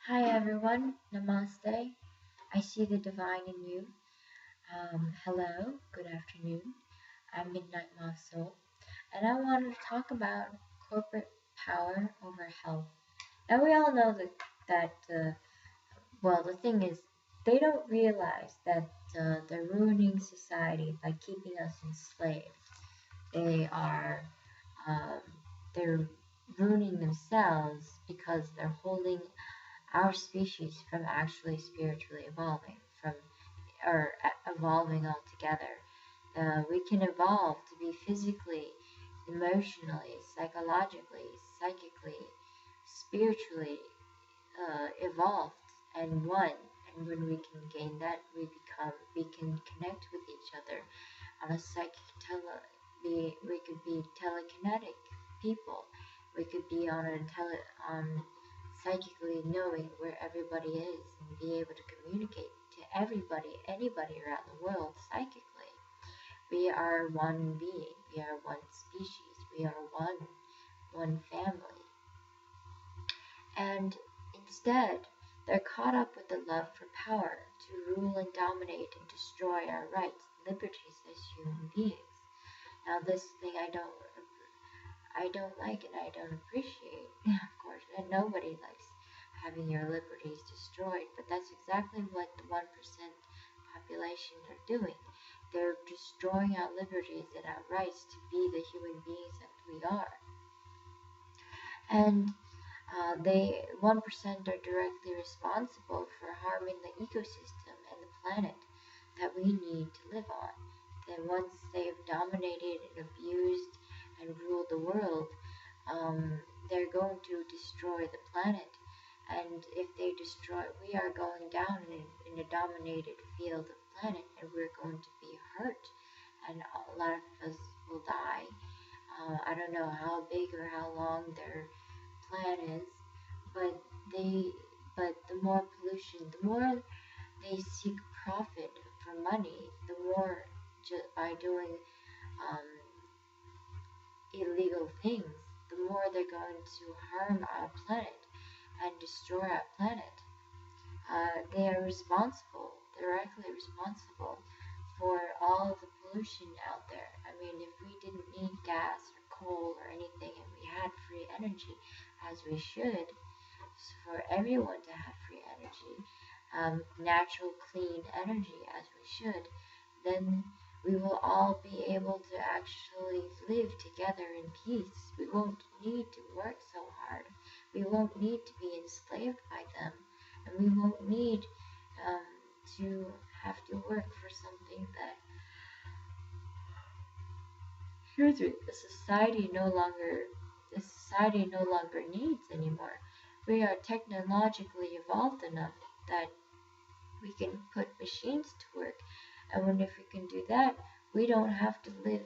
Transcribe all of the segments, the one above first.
Hi everyone, Namaste. I see the divine in you. Hello, good afternoon. I'm Midnight Moth Soul, and I wanted to talk about corporate power over health. Now we all know that the thing is, they don't realize that they're ruining society by keeping us enslaved. They are, um, they're ruining themselves because they're holding our species from actually spiritually evolving, from or evolving altogether. We can evolve to be physically, emotionally, psychologically, psychically, spiritually evolved and one. And when we can gain that, we can connect with each other on a we could be telekinetic people. We could be on psychically knowing where everybody is and be able to communicate to anybody around the world psychically. We are one being, we are one species, we are one family. And instead, they're caught up with the love for power to rule and dominate and destroy our rights, liberties as human beings. Now, this thing I don't like and I don't appreciate, of course, and nobody likes having your liberties destroyed, but that's exactly what the 1% population are doing. They're destroying our liberties and our rights to be the human beings that we are. And they 1% are directly responsible for harming the ecosystem and the planet that we need to live on. Then once they've dominated and abused and ruled the world, they're going to destroy the planet. And if they destroy, we are going down in a dominated field of planet, and we're going to be hurt, and a lot of us will die. I don't know how big or how long their plan is, but they, but the more pollution, the more they seek profit for money, the more by doing um, illegal things, the more they're going to harm our planet and destroy our planet. They are responsible, directly responsible for all the pollution out there. I mean, if we didn't need gas or coal or anything and we had free energy, as we should, for everyone to have free energy, natural, clean energy, as we should, then we will all be able to actually live together in peace. We won't need to work so hard. We won't need to be enslaved by them. And we won't need to have to work for something that the society no longer needs anymore. We are technologically evolved enough that we can put machines to work. And if we can do that, we don't have to live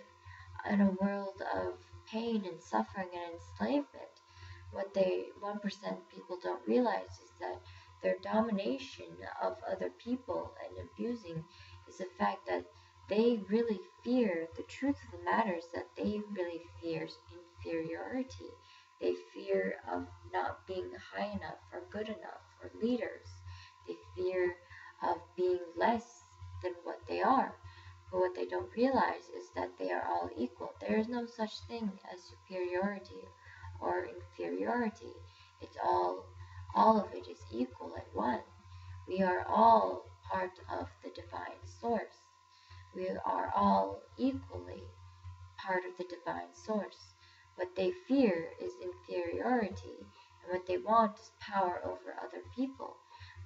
in a world of pain and suffering and enslavement. What they 1% people don't realize is that their domination of other people and abusing is the fact that they really fear, the truth of the matter is that they really fear inferiority. They fear of not being high enough or good enough or leaders. They fear of being less than what they are. But what they don't realize is that they are all equal. There is no such thing as superiority or inferiority. It's all of it is equal at one. We are all part of the divine source. We are all equally part of the divine source. What they fear is inferiority, and what they want is power over other people.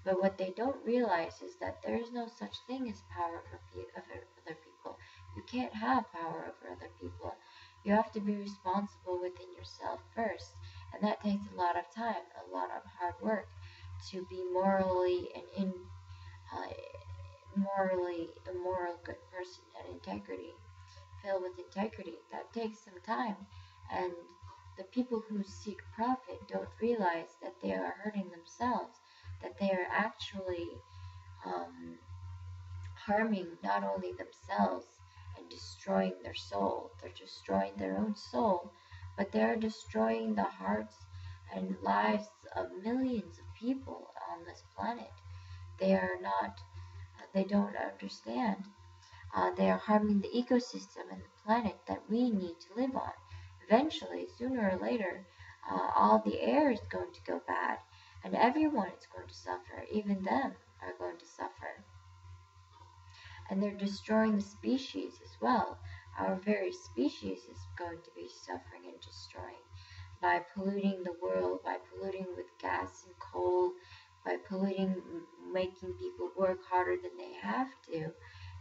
But what they don't realize is that there is no such thing as power over other people. You can't have power over other people. You have to be responsible within yourself first. And that takes a lot of time, a lot of hard work to be morally and morally a moral good person and integrity, filled with integrity. That takes some time. And the people who seek profit don't realize that they are hurting themselves, that they are actually harming not only themselves and destroying their soul, they're destroying their own soul, but they're destroying the hearts and lives of millions of people on this planet. They are not, they don't understand. They are harming the ecosystem and the planet that we need to live on. Eventually, sooner or later, all the air is going to go bad, and everyone is going to suffer. Even them are going to suffer. And they're destroying the species as well. Our very species is going to be suffering and destroying by polluting the world, by polluting with gas and coal, by polluting, making people work harder than they have to.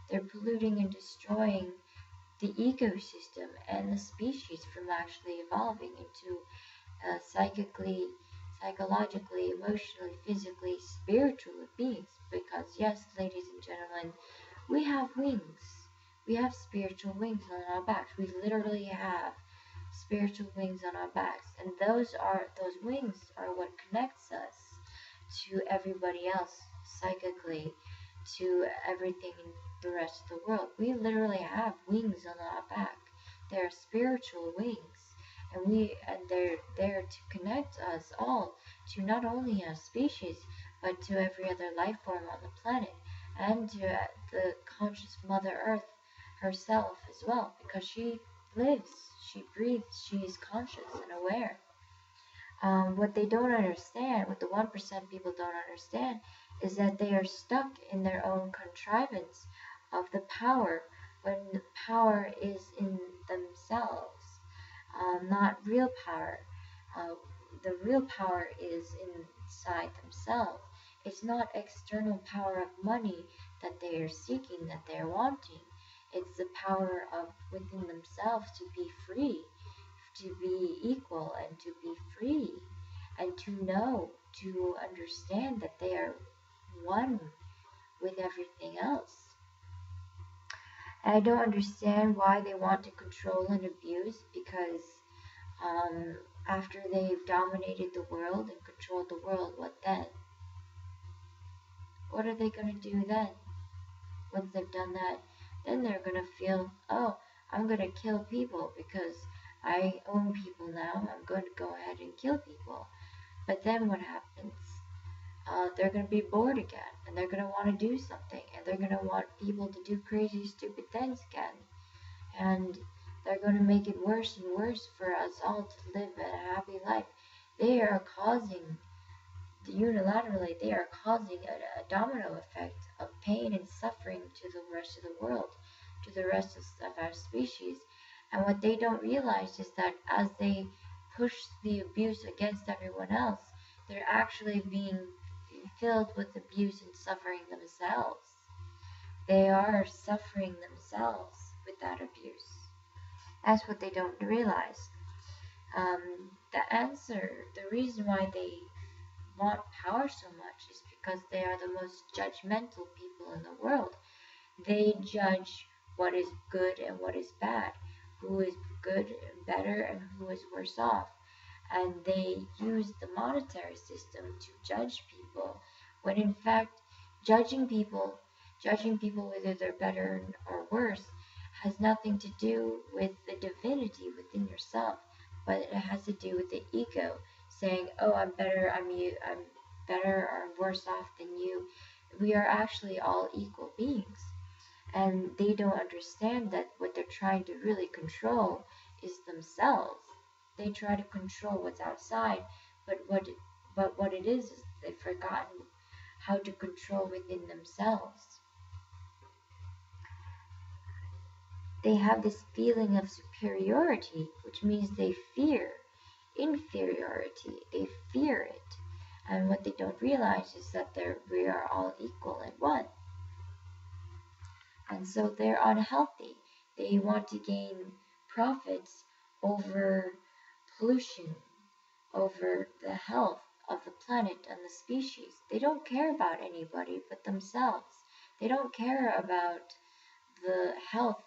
They're polluting and destroying the ecosystem and the species from actually evolving into psychologically, emotionally, physically, spiritual beings. Because yes, ladies and gentlemen, we have wings. We have spiritual wings on our backs. We literally have spiritual wings on our backs, and those wings are what connects us to everybody else psychically, to everything in the rest of the world. We literally have wings on our back. They're spiritual wings, and they're there to connect us all to not only our species, but to every other life form on the planet, and to the conscious Mother Earth herself as well, because she lives, she breathes, she is conscious and aware. What they don't understand, what the 1% people don't understand, is that they are stuck in their own contrivance of the power, when the power is in themselves, not real power. The real power is inside themselves. It's not external power of money that they are seeking, that they are wanting. It's the power of within themselves to be free, to be equal, and to be free, and to know, to understand that they are one with everything else. And I don't understand why they want to control and abuse, because after they've dominated the world and controlled the world, what then? What are they going to do then? Once they've done that, then they're going to feel, oh, I'm going to kill people because I own people now. I'm going to go ahead and kill people. But then what happens? They're going to be bored again, and they're going to want to do something, and they're going to want people to do crazy, stupid things again. And they're going to make it worse and worse for us all to live a happy life. They are causing, unilaterally, they are causing a domino effect of pain and suffering to the rest of the world, to the rest of our species. And what they don't realize is that as they push the abuse against everyone else, they're actually being filled with abuse and suffering themselves. They are suffering themselves with that abuse. That's what they don't realize. The reason why they want power so much is because they are the most judgmental people in the world. They judge what is good and what is bad, who is good and better and who is worse off. And they use the monetary system to judge people, when in fact judging people whether they're better or worse has nothing to do with the divinity within yourself, but it has to do with the ego saying, oh, I'm better, I'm better or worse off than you. We are actually all equal beings. And they don't understand that what they're trying to really control is themselves. They try to control what's outside, but what it is they've forgotten how to control within themselves. They have this feeling of superiority, which means they fear inferiority. They fear it. And what they don't realize is that we are all equal and one. And so they're unhealthy. They want to gain profits over pollution, over the health of the planet and the species. They don't care about anybody but themselves. They don't care about the health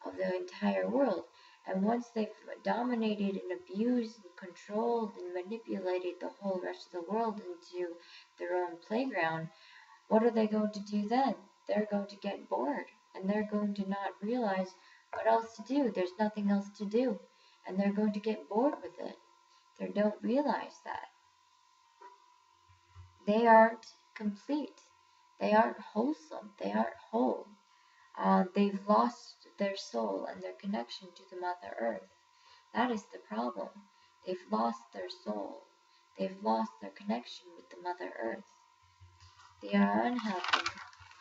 of the entire world. And once they've dominated and abused and controlled and manipulated the whole rest of the world into their own playground, what are they going to do then? They're going to get bored, and they're going to not realize what else to do. There's nothing else to do, and they're going to get bored with it. They don't realize that. They aren't complete. They aren't wholesome. They aren't whole. They've lost their soul and their connection to the Mother Earth. That is the problem. They've lost their soul. They've lost their connection with the Mother Earth. They are unhealthy.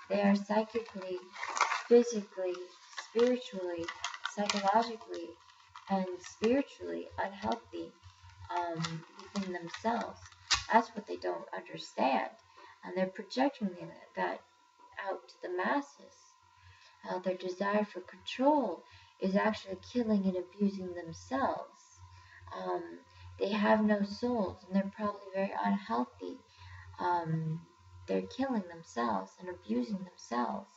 They are psychically, physically, spiritually, psychologically, and spiritually unhealthy within themselves. That's what they don't understand. And they're projecting that out to the masses. Their desire for control is actually killing and abusing themselves. Um, they have no souls and they're probably very unhealthy. They're killing themselves and abusing themselves.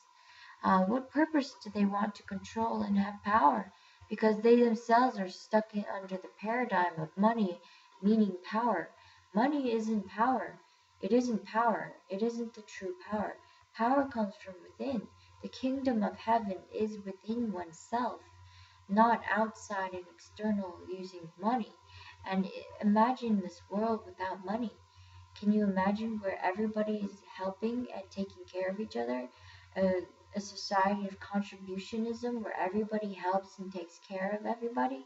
What purpose do they want to control and have power? Because they themselves are stuck under the paradigm of money meaning power. Money isn't power. It isn't power. It isn't the true power. Power comes from within. The kingdom of heaven is within oneself, not outside and external using money. And imagine this world without money. Can you imagine where everybody is helping and taking care of each other? A society of contributionism where everybody helps and takes care of everybody?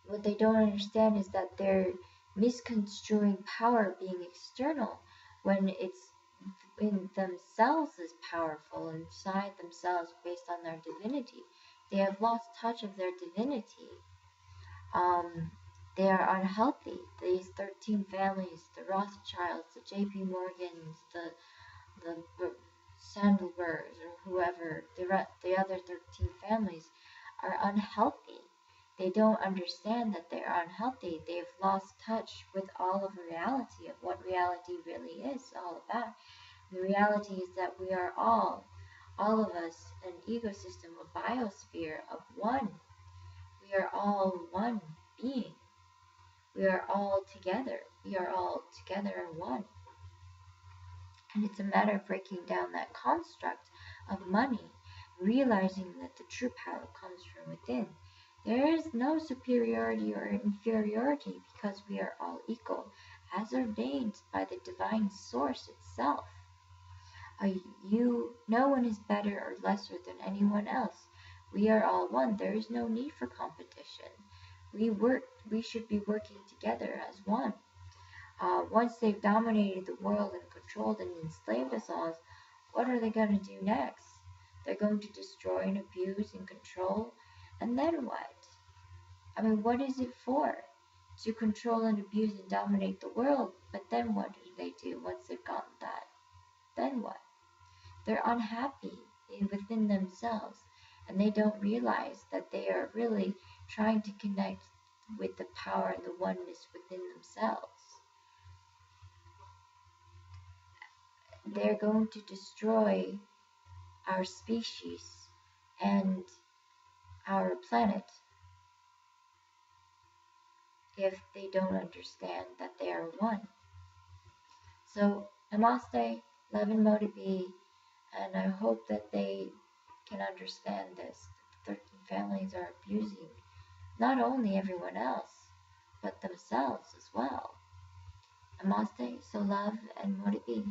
What they don't understand is that they're misconstruing power being external when it's in themselves is powerful inside themselves based on their divinity. They have lost touch of their divinity. Um, they are unhealthy. These 13 families, the Rothschilds, the J.P. Morgans, the Sandelbergs, or whoever, the other 13 families are unhealthy. They don't understand that they're unhealthy. They've lost touch with all of reality, of what reality really is all about. The reality is that we are all of us, an ecosystem, a biosphere of one. We are all one being. We are all together. We are all together in one. And it's a matter of breaking down that construct of money, realizing that the true power comes from within. There is no superiority or inferiority because we are all equal, as ordained by the divine source itself. No one is better or lesser than anyone else. We are all one. There is no need for competition. We should be working together as one. Once they've dominated the world and controlled and enslaved us all, what are they going to do next? They're going to destroy and abuse and control, and then what? I mean, what is it for? To control and abuse and dominate the world, but then what do they do once they've gotten that? Then what? They're unhappy within themselves, and they don't realize that they are really trying to connect with the power and the oneness within themselves. They're going to destroy our species and our planet if they don't understand that they are one. So, namaste, love and Modi, and I hope that they can understand this. The 13 families are abusing not only everyone else, but themselves as well. Namaste, so love and Modi.